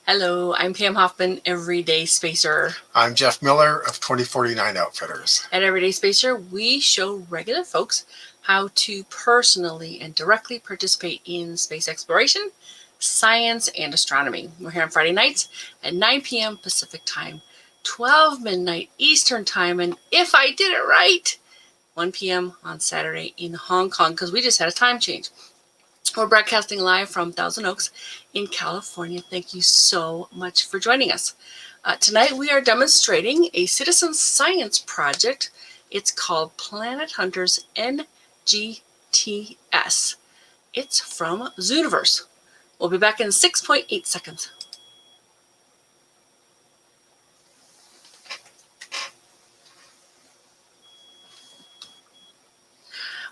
Hello, I'm Pam Hoffman, Everyday Spacer. I'm Jeff Miller of 2049 Outfitters. At Everyday Spacer, we show regular folks how to personally and directly participate in space exploration, science, and astronomy. We're here on Friday nights at 9 p.m. Pacific Time, 12 midnight Eastern Time, and if I did it right, 1 p.m. on Saturday in Hong Kong, because we just had a time change. We're broadcasting live from Thousand Oaks in California. Thank you so much for joining us. Tonight we are demonstrating a citizen science project. It's called Planet Hunters NGTS. It's from Zooniverse. We'll be back in 6.8 seconds.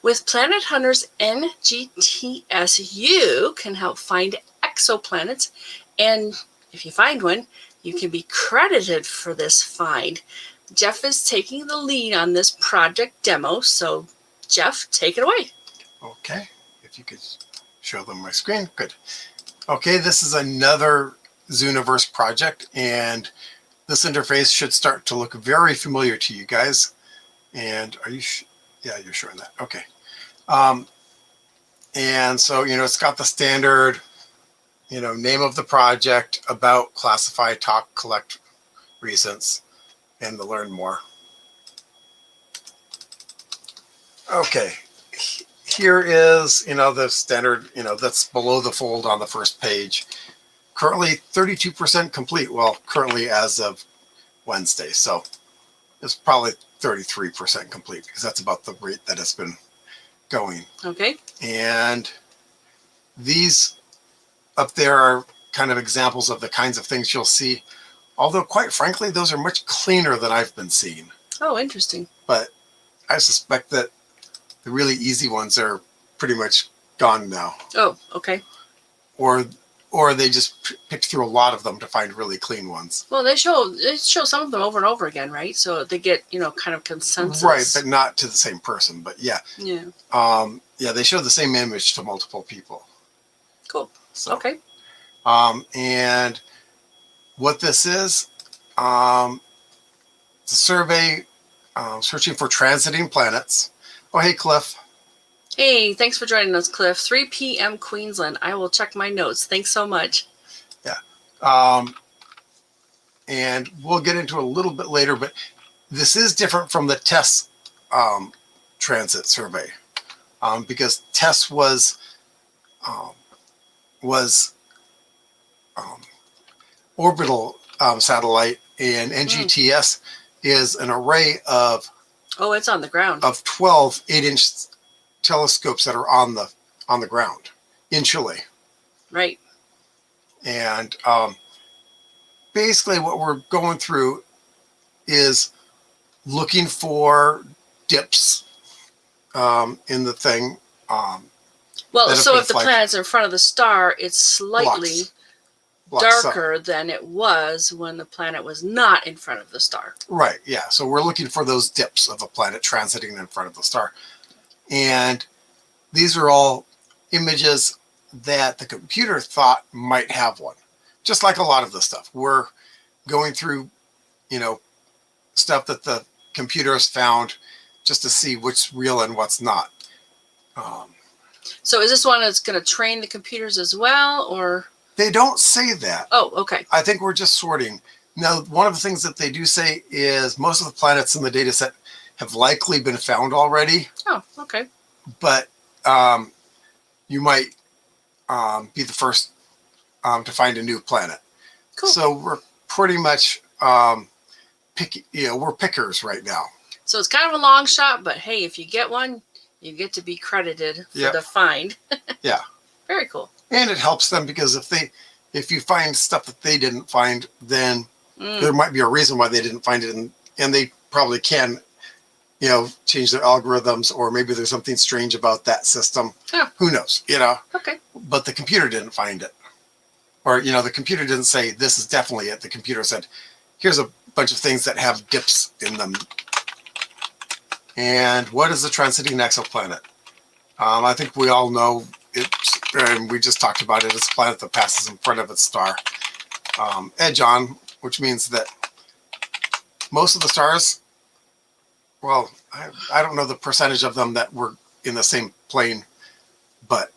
With Planet Hunters NGTS, you can help find exoplanets, and if you find one, you can be credited for this find. Jeff is taking the lead on this project demo, so Jeff, take it away. Okay, if you could show them my screen, good. Okay, this is another Zooniverse project, and this interface should start to look very familiar to you guys. And are you, yeah, you're showing that, okay. And so, it's got the standard, name of the project, about, classify, talk, collect, recents, and the learn more. Okay, here is, the standard, that's below the fold on the first page. Currently 32% complete. Well, currently as of Wednesday. So it's probably 33% complete because that's about the rate that it's been going. Okay. And these up there are kind of examples of the kinds of things you'll see. Although, quite frankly, those are much cleaner than I've been seeing. Oh, interesting. But I suspect that the really easy ones are pretty much gone now. Oh, okay. Or they just picked through a lot of them to find really clean ones. Well, they show some of them over and over again, right? So they get, kind of consensus. Right, but not to the same person. But yeah. Yeah. Yeah, they show the same image to multiple people. Cool. So, okay. And what this is, it's a survey searching for transiting planets. Oh, hey, Cliff. Hey, thanks for joining us, Cliff. 3 p.m. Queensland. I will check my notes. Thanks so much. Yeah. And we'll get into it a little bit later, but this is different from the TESS transit survey because TESS was orbital satellite, and NGTS is an array of it's on the ground of 12 8-inch telescopes that are on the ground in Chile. Right. And basically what we're going through is looking for dips in the thing. Well, so if the planet's in front of the star, it's slightly darker than it was when the planet was not in front of the star. Right, yeah. So we're looking for those dips of a planet transiting in front of the star. And these are all images that the computer thought might have one. Just like a lot of the stuff. We're going through, stuff that the computer has found just to see what's real and what's not. So is this one that's going to train the computers as well, or? They don't say that. Oh, okay. I think we're just sorting. Now, one of the things that they do say is most of the planets in the data set have likely been found already. Oh, okay. But you might be the first to find a new planet. Cool. So we're pretty much we're pickers right now. So it's kind of a long shot, but hey, if you get one, you get to be credited for the find. Yeah. Very cool. And it helps them because if you find stuff that they didn't find, then there might be a reason why they didn't find it, and they probably can, change their algorithms, or maybe there's something strange about that system. Oh. Who knows? Okay. But the computer didn't find it, or the computer didn't say this is definitely it. The computer said, here's a bunch of things that have dips in them. And what is a transiting exoplanet? I think we all know it, and we just talked about it. It's a planet that passes in front of its star. edge on, which means that most of the stars, well, I don't know the percentage of them that were in the same plane, but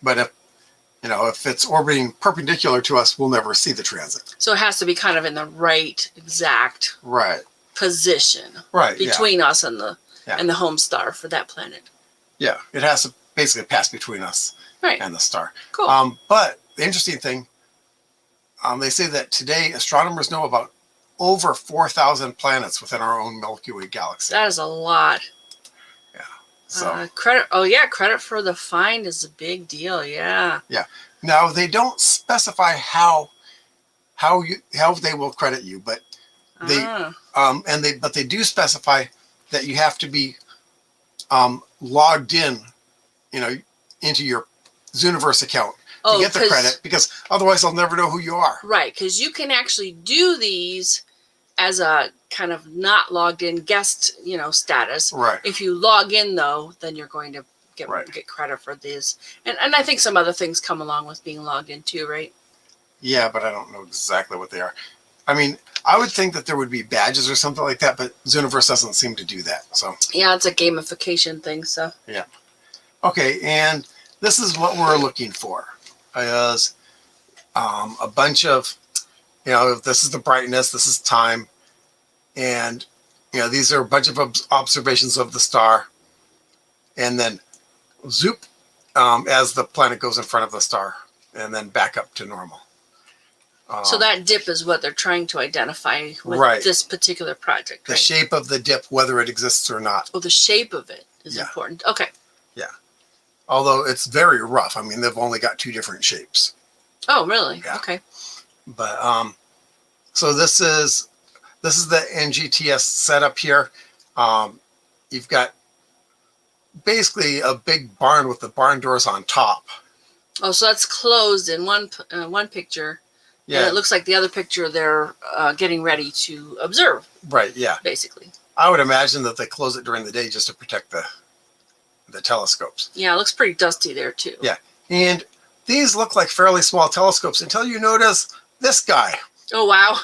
if if it's orbiting perpendicular to us, we'll never see the transit. So it has to be kind of in the right exact position between us and the home star for that planet. Yeah, it has to basically pass between us and the star. Cool. But the interesting thing, they say that today astronomers know about over 4,000 planets within our own Milky Way galaxy. That is a lot. Yeah. So credit for the find is a big deal. Yeah. Yeah. Now they don't specify how they will credit you, but they do specify that you have to be logged in, into your Zooniverse account to get the credit, because otherwise they'll never know who you are. Right, because you can actually do these as a kind of not logged in guest, status. Right. If you log in though, then you're going to get credit for these. And I think some other things come along with being logged in too, right? Yeah, but I don't know exactly what they are. I mean, I would think that there would be badges or something like that, but Zooniverse doesn't seem to do that. So yeah, it's a gamification thing. So yeah. Okay, and this is what we're looking for. Is a bunch of, this is the brightness, this is time, and these are a bunch of observations of the star, and then zoop as the planet goes in front of the star, and then back up to normal. So that dip is what they're trying to identify with this particular project. The shape of the dip, whether it exists or not. Oh, the shape of it is important. Okay. Yeah. Although it's very rough. I mean, they've only got 2 different shapes. Oh, really? Yeah. Okay. But so this is the NGTS setup here. You've got basically a big barn with the barn doors on top. Oh, so that's closed in one picture. Yeah. And it looks like the other picture they're getting ready to observe. Right. Yeah. Basically. I would imagine that they close it during the day just to protect the telescopes. Yeah, it looks pretty dusty there too. Yeah, and these look like fairly small telescopes until you notice this guy. Oh wow!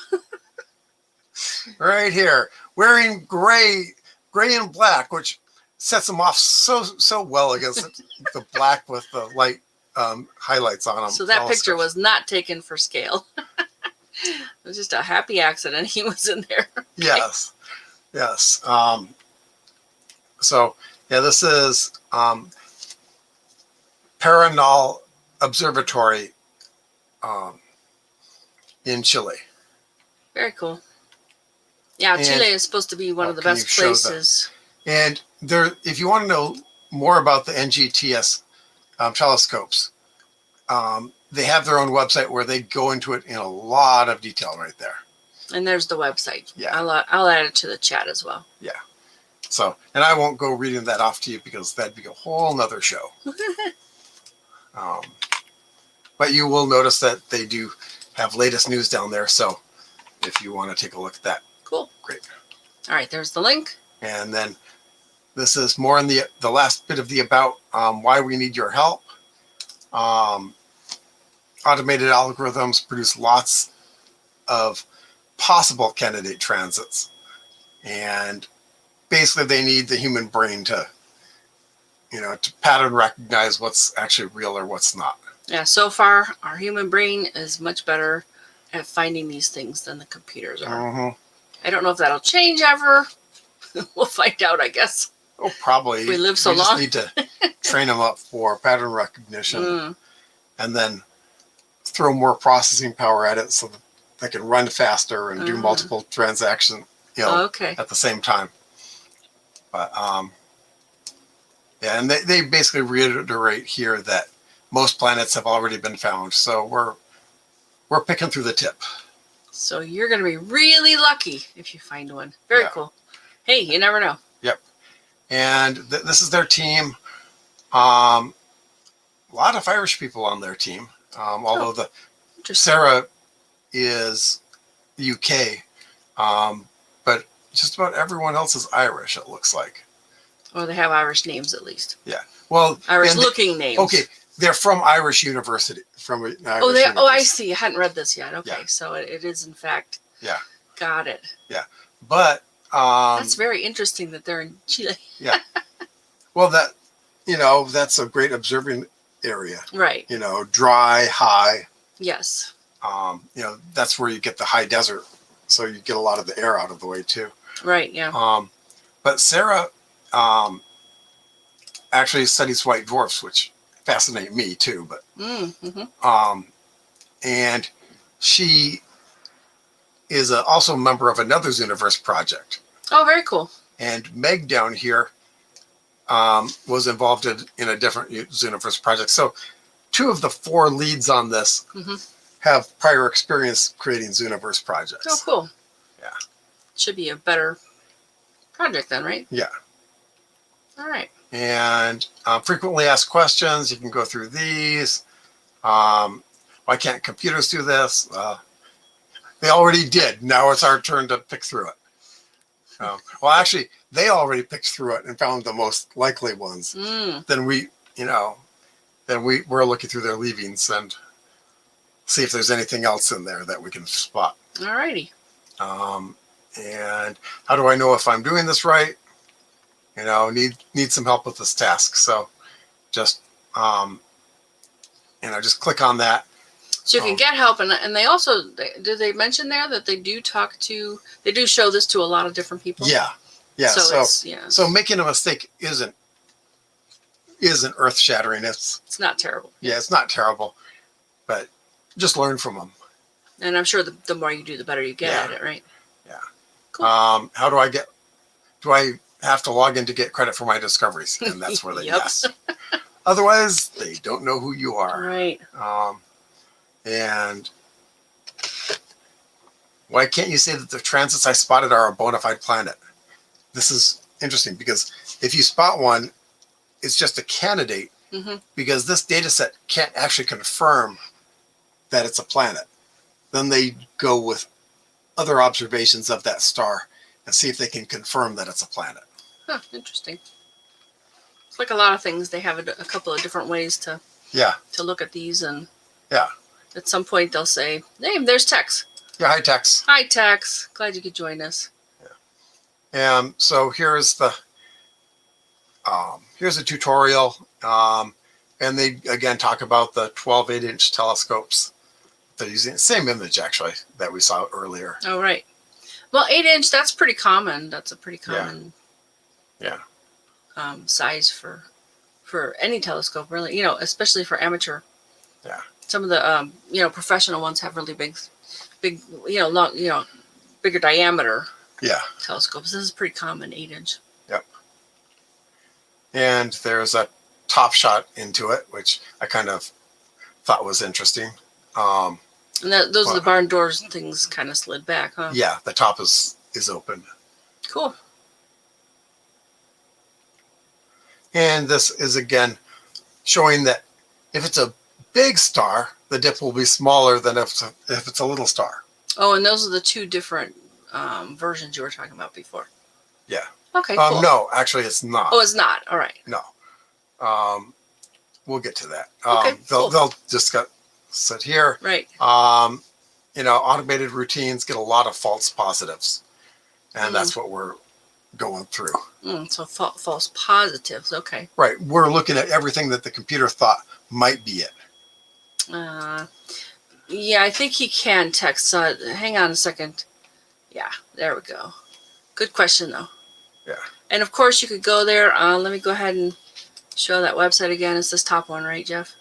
Right here, wearing gray and black, which sets them off so well against the black with the light highlights on them. So that picture was not taken for scale. It was just a happy accident. He was in there. Okay. Yes. So yeah, this is Paranal Observatory in Chile. Very cool. Yeah, Chile is supposed to be one of the best places. And if you want to know more about the NGTS telescopes, they have their own website where they go into it in a lot of detail right there. And there's the website. Yeah. I'll add it to the chat as well. Yeah. So, and I won't go reading that off to you because that'd be a whole nother show. But you will notice that they do have latest news down there. So if you want to take a look at that. Cool. Great. All right, there's the link. And then this is more in the last bit of the about why we need your help. Automated algorithms produce lots of possible candidate transits. And basically they need the human brain to pattern recognize what's actually real or what's not. Yeah, so far our human brain is much better at finding these things than the computers are. Mm-hmm. I don't know if that'll change ever. We'll find out, I guess. Oh, probably. If we live so long. We just need to train them up for pattern recognition and then throw more processing power at it so that they can run faster and do multiple transactions at the same time. But yeah, and they basically reiterate here that most planets have already been found, so we're picking through the tip. So you're going to be really lucky if you find one. Very cool. Hey, you never know. Yep. And this is their team. A lot of Irish people on their team, although Sarah is UK, but just about everyone else is Irish, it looks like. Or they have Irish names at least. Yeah. Well, Irish-looking names. Okay. They're from Irish University. From Irish Oh, University. I see. I hadn't read this yet. Okay, Yeah. so it is in fact. Yeah. Got it. Yeah, but That's very interesting that they're in Chile. Yeah. Well, that's a great observing area. Right. Dry, high. Yes. That's where you get the high desert, so you get a lot of the air out of the way too. Right. Yeah. But Sarah actually studies white dwarfs, which fascinate me too. But and she is also a member of another Zooniverse project. Oh, very cool. And Meg down here was involved in a different Zooniverse project. So 2 of the 4 leads on this have prior experience creating Zooniverse projects. Oh, cool. Yeah. Should be a better project then, right? Yeah. All right. And frequently asked questions. You can go through these. Why can't computers do this? They already did. Now it's our turn to pick through it. Well, actually, they already picked through it and found the most likely ones. Then we're looking through their leavings and see if there's anything else in there that we can spot. All righty. And how do I know if I'm doing this right? Need some help with this task. So just just click on that. So you can get help, and they also do they mention there that they do show this to a lot of different people. Yeah. So making a mistake isn't earth shattering. It's not terrible. Yeah, it's not terrible, but just learn from them. And I'm sure the more you do, the better you get at it, right? Yeah. Cool. How do I have to log in to get credit for my discoveries? And that's where they yes. Otherwise, they don't know who you are. Right. And why can't you say that the transits I spotted are a bona fide planet? This is interesting because if you spot one, it's just a candidate because this data set can't actually confirm that it's a planet. Then they go with other observations of that star and see if they can confirm that it's a planet. Huh, interesting. It's like a lot of things. They have a couple of different ways to look at these, and at some point they'll say, "Hey, there's Tex." Yeah, hi Tex. Hi Tex. Glad you could join us. Yeah. So here's a tutorial, and they again talk about the 12 8-inch telescopes. They're using the same image actually that we saw earlier. Oh right. Well, 8-inch, that's pretty common. That's a pretty common size for any telescope, really. Especially for amateur. Yeah. Some of the professional ones have really big, long, bigger diameter. Yeah. Telescopes. This is pretty common, 8-inch. Yep. And there's a top shot into it, which I kind of thought was interesting. And those are the barn doors and things kind of slid back, huh? Yeah, the top is open. Cool. And this is again showing that if it's a big star, the dip will be smaller than if it's a little star. Oh, and those are the 2 different versions you were talking about before. Yeah. Okay, cool. No, actually it's not. Oh, it's not. All right. No. We'll get to that. Okay, they'll just sit here. Right. Automated routines get a lot of false positives. And that's what we're going through. So false positives. Okay. Right. We're looking at everything that the computer thought might be it. Yeah, I think he can text. Hang on a second. Yeah, there we go. Good question, though. Yeah. And of course, you could go there. Let me go ahead and show that website again. It's this top one, right, Jeff?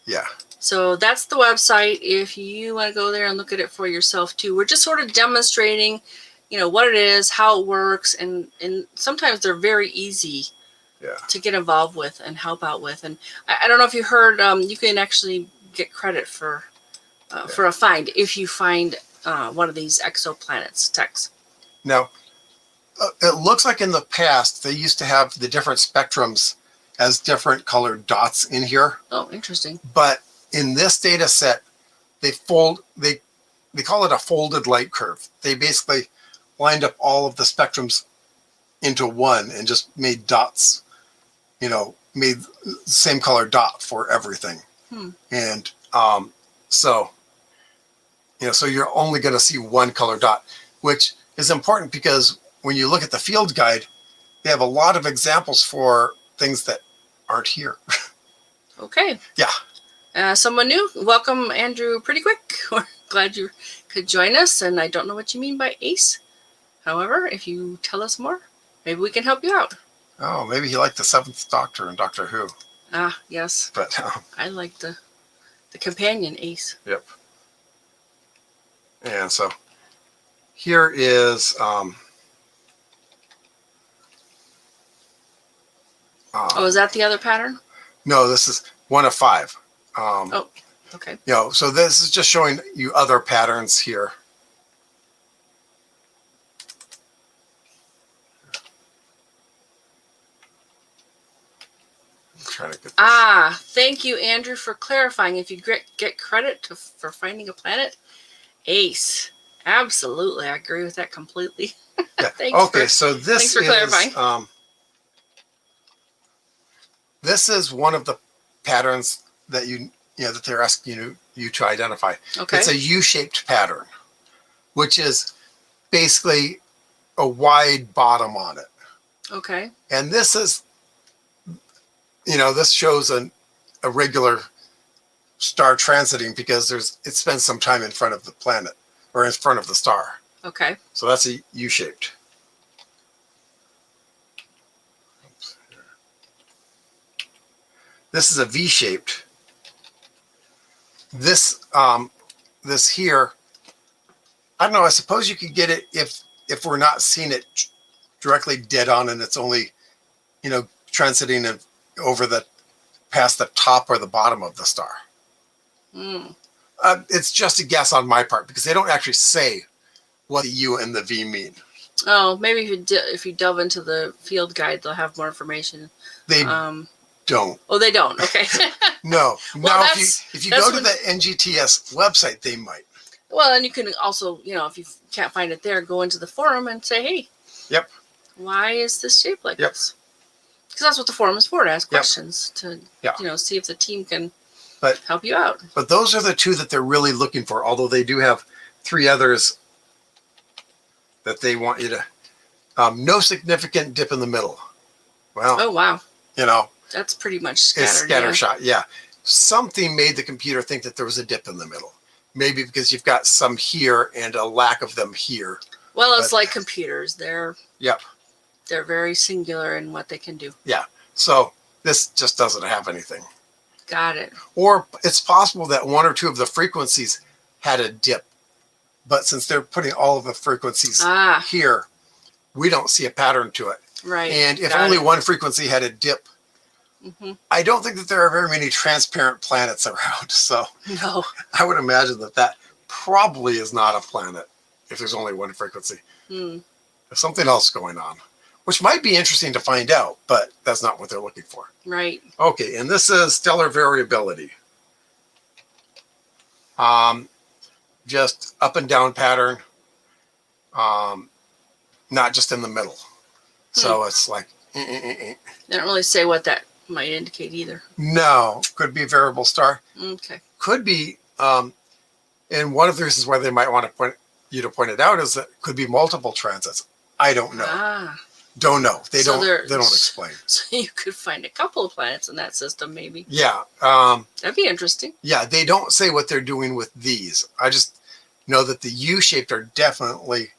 Yeah. So that's the website. If you want to go there and look at it for yourself, too. We're just sort of demonstrating, what it is, how it works. And sometimes they're very easy to get involved with and help out with. And I don't know if you heard, you can actually get credit for a find if you find one of these exoplanets, Tex. Now, it looks like in the past they used to have the different spectrums as different colored dots in here. Oh, interesting. But in this data set, they call it a folded light curve. They basically lined up all of the spectrums into one and just made dots, made the same color dot for everything. And so, so you're only going to see one color dot, which is important because when you look at the field guide, they have a lot of examples for things that aren't here. Okay. Yeah. Someone new. Welcome, Andrew, pretty quick. We're glad you could join us, and I don't know what you mean by ACE. However, if you tell us more, maybe we can help you out. Oh, maybe he liked the Seventh Doctor in Doctor Who. Ah, yes. But I like the companion ACE. Yep. And so here is oh, is that the other pattern? No, this is one of 5. Oh, okay. So this is just showing you other patterns here. Trying to get this. Thank you, Andrew, for clarifying. If you get credit for finding a planet, ACE. Absolutely, I agree with that completely. Yeah. So this thanks for clarifying. This is one of the patterns that that they're asking you to identify. Okay. It's a U-shaped pattern, which is basically a wide bottom on it. Okay. And this is, this shows a regular star transiting because it spends some time in front of the planet or in front of the star. Okay. So that's a U-shaped. This is a V-shaped. This here, I don't know. I suppose you could get it if we're not seeing it directly dead on, and it's only, transiting over past the top or the bottom of the star. It's just a guess on my part because they don't actually say what the U and the V mean. Oh, maybe if you delve into the field guide, they'll have more information. They don't. Oh, they don't. Okay. No. Well, now, if you go to the NGTS website, they might. Well, and you can also, if you can't find it there, go into the forum and say, hey. Yep. Why is this shaped like this? Because that's what the forum is for, to ask questions, to see if the team can help you out. But those are the 2 that they're really looking for, although they do have 3 others that they want you to. No significant dip in the middle. Well. Oh, wow. That's pretty much scattered. It's scattershot, yeah. Something made the computer think that there was a dip in the middle. Maybe because you've got some here and a lack of them here. Well, it's like computers. They're very singular in what they can do. Yeah. So this just doesn't have anything. Got it. Or it's possible that 1 or 2 of the frequencies had a dip. But since they're putting all of the frequencies here, we don't see a pattern to it. Right. And if only one frequency had a dip, I don't think that there are very many transparent planets around. So no, I would imagine that probably is not a planet if there's only one frequency. There's something else going on, which might be interesting to find out, but that's not what they're looking for. Right. Okay, and this is stellar variability. Just up and down pattern, not just in the middle. So it's like... They don't really say what that might indicate either. No, could be a variable star. Okay. Could be, and one of the reasons why they might want to point it out is that it could be multiple transits. I don't know. Don't know. They don't explain. So you could find a couple of planets in that system, maybe. Yeah. That'd be interesting. Yeah, they don't say what they're doing with these. I just know that the U-shaped are definitely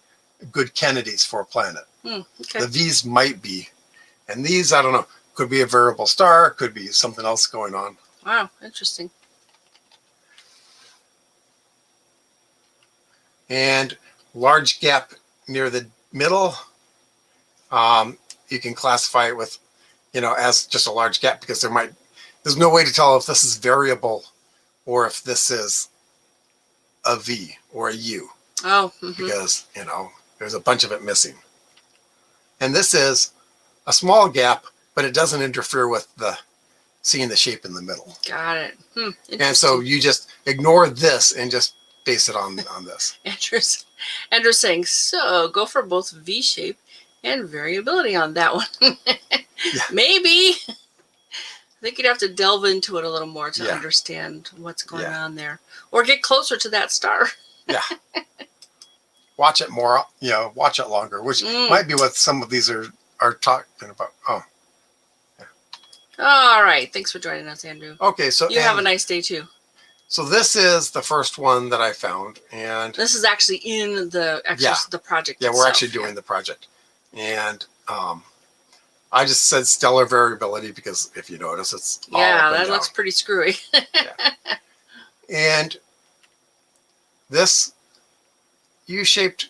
good candidates for a planet. Okay. The V's might be. And these, I don't know, could be a variable star, could be something else going on. Wow, interesting. And large gap near the middle, you can classify it with, as just a large gap because there's no way to tell if this is variable or if this is a V or a U. Oh. Because, there's a bunch of it missing. And this is a small gap, but it doesn't interfere with seeing the shape in the middle. Got it. And so you just ignore this and just base it on this. Andrew's saying, so go for both V shape and variability on that one. Yeah. Maybe. think you'd have to delve into it a little more to understand what's going on there, or get closer to that star. Yeah. Watch it more, watch it longer, which might be what some of these are talking about. Oh. Yeah. All right. Thanks for joining us, Andrew. Okay, so you have a nice day too. So this is the first one that I found, and this is actually in the the project. Yeah, we're actually doing the project, and I just said stellar variability because if you notice, it's all up and that down. looks pretty screwy. And this U-shaped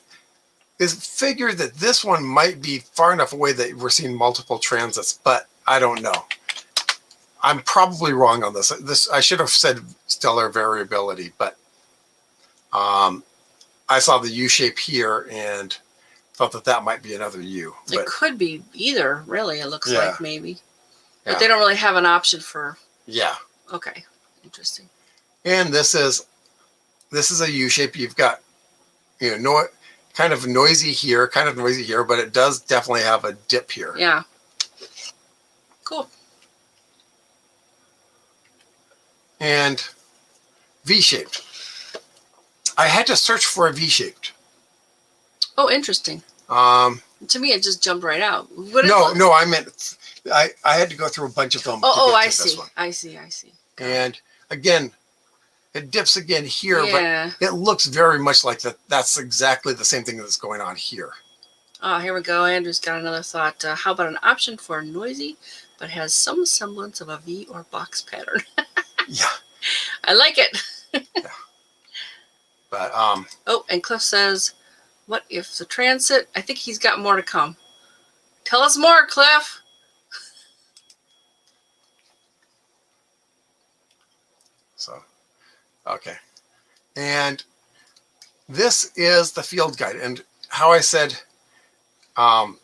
is figured that this one might be far enough away that we're seeing multiple transits, but I don't know. I'm probably wrong on this. I should have said stellar variability, but I saw the U shape here and thought that might be another U. It could be either, really. It looks like maybe, but they don't really have an option for. Yeah. Okay. Interesting. And this is a U shape. You've got kind of noisy here, but it does definitely have a dip here. Yeah. Cool. And V-shaped. I had to search for a V-shaped. Oh, interesting. To me, it just jumped right out. No, I meant I had to go through a bunch of them. I see. I see. And again, it dips again here, but it looks very much like that. That's exactly the same thing that's going on here. Oh, here we go. Andrew's got another thought. How about an option for noisy, but has some semblance of a V or box pattern? Yeah. I like it. Yeah. But oh, and Cliff says, what if the transit? I think he's got more to come. Tell us more, Cliff. So, okay. And this is the field guide. And how I said that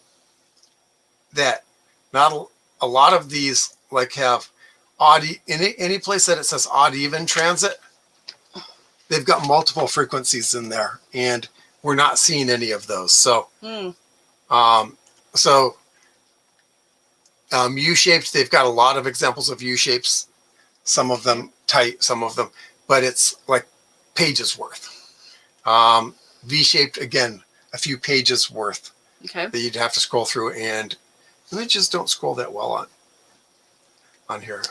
not a lot of these have odd, any place that it says odd even transit, they've got multiple frequencies in there, and we're not seeing any of those. So, U-shapes, they've got a lot of examples of U-shapes, some of them tight, some of them, but it's like pages worth. V-shaped, again, a few pages worth that you'd have to scroll through, and images don't scroll that well on here.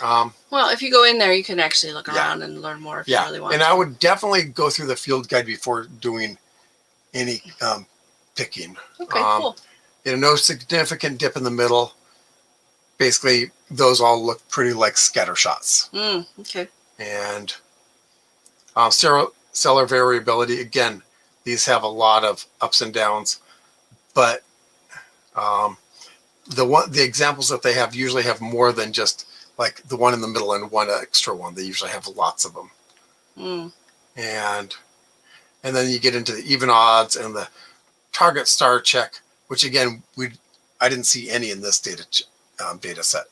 Well, if you go in there, you can actually look around and learn more if you really want. And I would definitely go through the field guide before doing any picking. Okay, cool. No significant dip in the middle. Basically, those all look pretty like scatter shots. Okay. And stellar variability, again, these have a lot of ups and downs, but the examples that they have usually have more than just like the one in the middle and one extra one. They usually have lots of them. And then you get into the even odds and the target star check, which again, I didn't see any in this data set.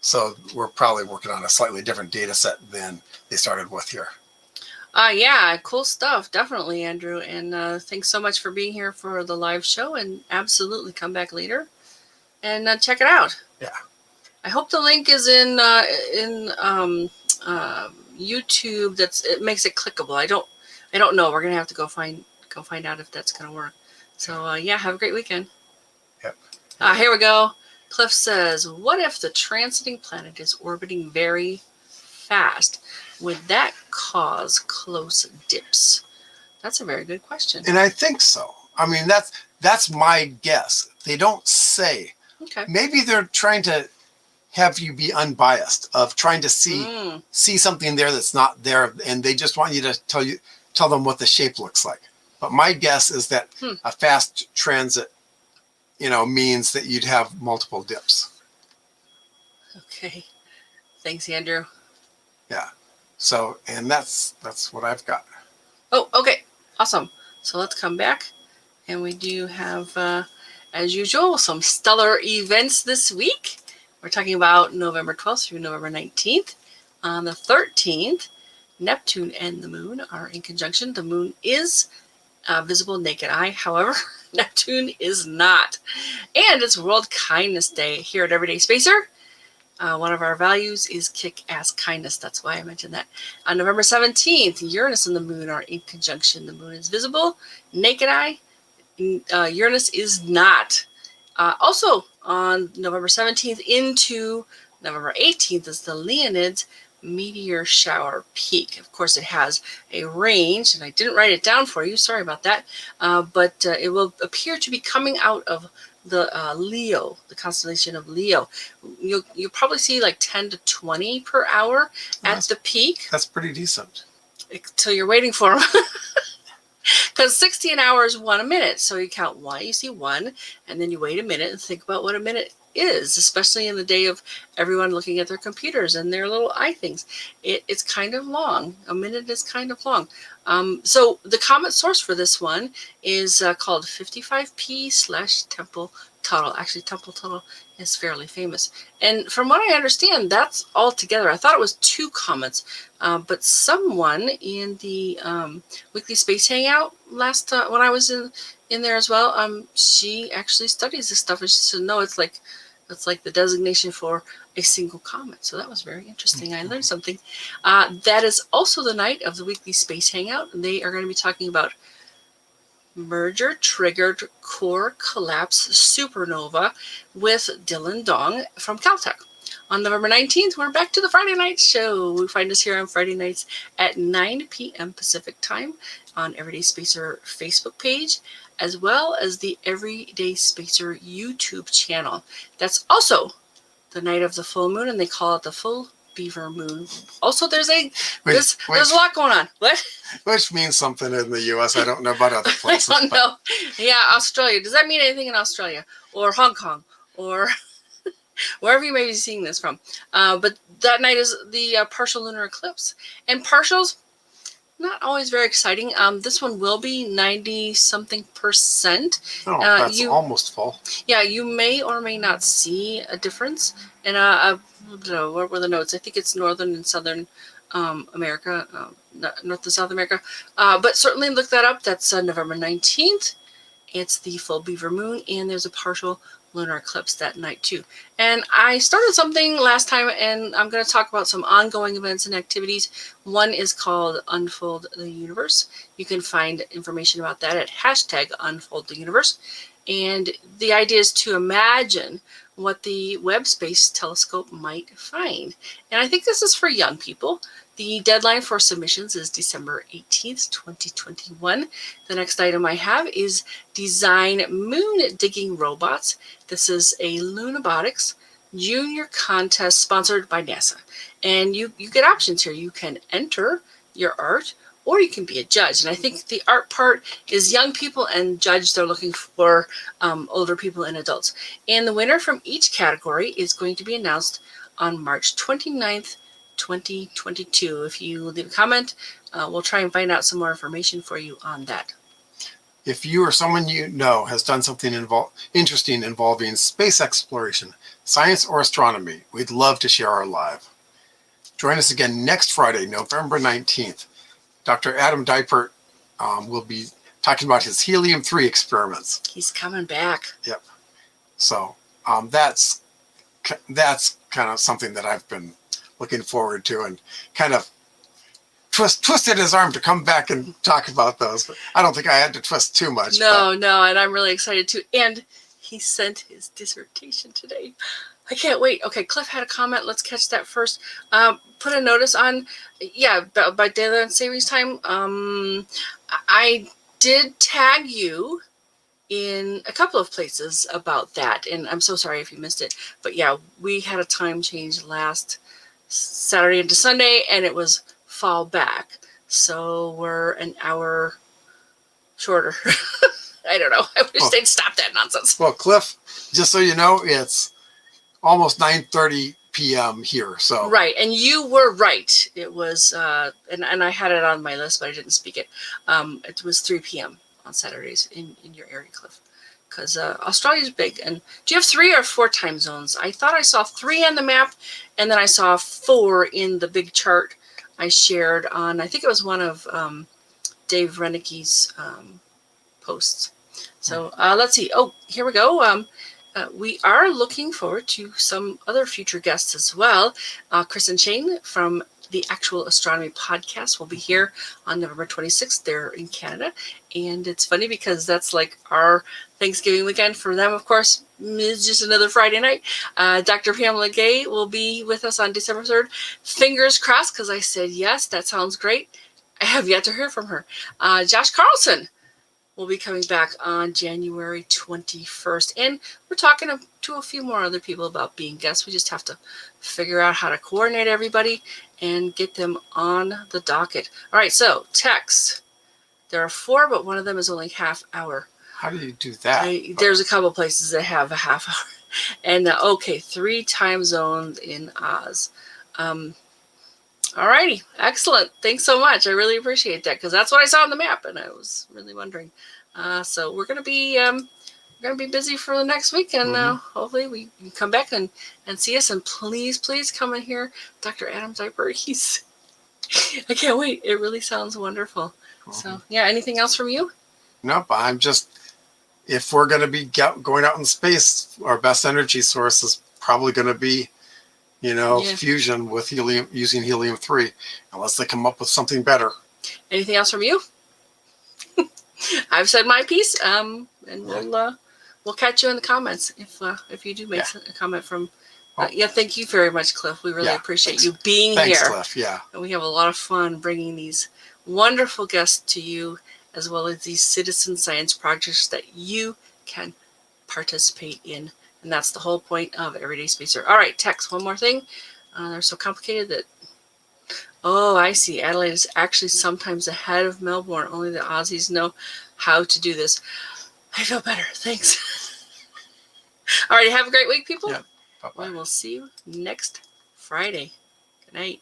So we're probably working on a slightly different data set than they started with here. Yeah, cool stuff. Definitely, Andrew. And thanks so much for being here for the live show, and absolutely come back later and check it out. Yeah. I hope the link is in YouTube. It makes it clickable. I don't know. We're gonna have to go find out if that's gonna work. So yeah, have a great weekend. Yep. Here we go. Cliff says, what if the transiting planet is orbiting very fast? Would that cause close dips? That's a very good question. And I think so. I mean, that's my guess. They don't say. Okay. Maybe they're trying to have you be unbiased, of trying to see something there that's not there, and they just want you to tell them what the shape looks like. But my guess is that a fast transit, means that you'd have multiple dips. Okay. Thanks, Andrew. Yeah. So, and that's what I've got. Oh, okay. Awesome. So let's come back, and we do have, as usual, some stellar events this week. We're talking about November 12th through November 19th. On the 13th, Neptune and the moon are in conjunction. The moon is visible naked eye. However, Neptune is not. And it's World Kindness Day here at Everyday Spacer. One of our values is kick-ass kindness. That's why I mentioned that. On November 17th, Uranus and the moon are in conjunction. The moon is visible, naked eye. Uranus is not. Also, on November 17th into November 18th is the Leonids meteor shower peak. Of course, it has a range, and I didn't write it down for you. Sorry about that. But it will appear to be coming out of the Leo, the constellation of Leo. You'll probably see like 10 to 20 per hour at the peak. That's pretty decent. Until you're waiting for them. Because 60 an hour is 1 a minute. So you count 1, you see 1, and then you wait a minute and think about what a minute is, especially in the day of everyone looking at their computers and their little eye things. It's kind of long. A minute is kind of long. So the comet source for this one is called 55P/Temple Tuttle. Actually, Temple Tuttle is fairly famous. And from what I understand, that's all together. I thought it was 2 comets, but someone in the Weekly Space Hangout last when I was in there as well, she actually studies this stuff, and she said, no, it's like the designation for a single comet. So that was very interesting. I learned something. That is also the night of the Weekly Space Hangout. They are going to be talking about merger-triggered core collapse supernova with Dylan Dong from Caltech. On November 19th, we're back to the Friday night show. We find us here on Friday nights at 9 p.m. Pacific time on Everyday Spacer Facebook page, as well as the Everyday Spacer YouTube channel. That's also the night of the full moon, and they call it the full beaver moon. Also, there's a lot going on. What? Which means something in the U.S. I don't know about other places. I don't know. Yeah, Australia. Does that mean anything in Australia or Hong Kong or wherever you may be seeing this from? But that night is the partial lunar eclipse, and partials, not always very exciting. This one will be 90-something%. Oh, that's almost full. Yeah, you may or may not see a difference. And what were the notes? I think it's Northern and Southern America, North and South America. But certainly look that up. That's November 19th. It's the full beaver moon, and there's a partial lunar eclipse that night too. And I started something last time, and I'm going to talk about some ongoing events and activities. One is called Unfold the Universe. You can find information about that at #UnfoldTheUniverse. And the idea is to imagine what the Webb Space Telescope might find. And I think this is for young people. The deadline for submissions is December 18th, 2021. The next item I have is Design Moon Digging Robots. This is a Lunabotics junior contest sponsored by NASA. And you get options here. You can enter your art, or you can be a judge. And I think the art part is young people, and judge, they're looking for older people and adults. And the winner from each category is going to be announced on March 29th, 2022. If you leave a comment, we'll try and find out some more information for you on that. If you or someone you know has done something interesting involving space exploration, science, or astronomy, we'd love to share our live. Join us again next Friday, November 19th. Dr. Adam Dipert will be talking about his helium-3 experiments. He's coming back. Yep. So that's kind of something that I've been looking forward to, and kind of twisted his arm to come back and talk about those. But I don't think I had to twist too much. No, and I'm really excited too. And he sent his dissertation today. I can't wait. Okay, Cliff had a comment. Let's catch that first. Put a notice on, by daylight savings time. I did tag you in a couple of places about that, and I'm so sorry if you missed it. But yeah, we had a time change last Saturday into Sunday, and it was fall back, so we're an hour shorter. I don't know. I wish they'd stop that nonsense. Well, Cliff, just so you know, it's almost 9:30 p.m. here. So right, and you were right. It was, and I had it on my list, but I didn't speak it. It was 3 p.m. on Saturdays in your area, Cliff, because Australia's big. And do you have 3 or 4 time zones? I thought I saw 3 on the map, and then I saw 4 in the big chart I shared on, I think it was one of Dave Renicke's posts. So let's see. Oh, here we go. we are looking forward to some other future guests as well. Chris and Shane from the Actual Astronomy podcast will be here on November 26th. They're in Canada. And it's funny because that's like our Thanksgiving weekend for them, of course. It's just another Friday night. Dr. Pamela Gay will be with us on December 3rd. Fingers crossed, because I said, yes, that sounds great. I have yet to hear from her. Josh Carlson will be coming back on January 21st. And we're talking to a few more other people about being guests. We just have to figure out how to coordinate everybody and get them on the docket. All right, so text. There are 4, but one of them is only half hour. How do you do that? There's a couple places that have a half hour. And okay, 3 time zones in Oz. All righty, excellent. Thanks so much. I really appreciate that, because that's what I saw on the map, and I was really wondering. So we're gonna be busy for the next week, and hopefully we can come back and see us. And please come and hear Dr. Adam Diaper. I can't wait. It really sounds wonderful. So yeah, anything else from you? Nope. I'm just, if we're going to be going out in space, our best energy source is probably going to be, fusion with helium, using helium-3, unless they come up with something better. Anything else from you? I've said my piece, and we'll catch you in the comments if you do make a comment from. Thank you very much, Cliff. We really appreciate you being here. Thanks, Cliff. Yeah, and we have a lot of fun bringing these wonderful guests to you, as well as these citizen science projects that you can participate in. And that's the whole point of Everyday Spacer. All right, text, one more thing. They're so complicated that... Oh, I see. Adelaide is actually sometimes ahead of Melbourne. Only the Aussies know how to do this. I feel better. Thanks. All right, have a great week, people. Yeah. Bye-bye. We will see you next Friday. Good night.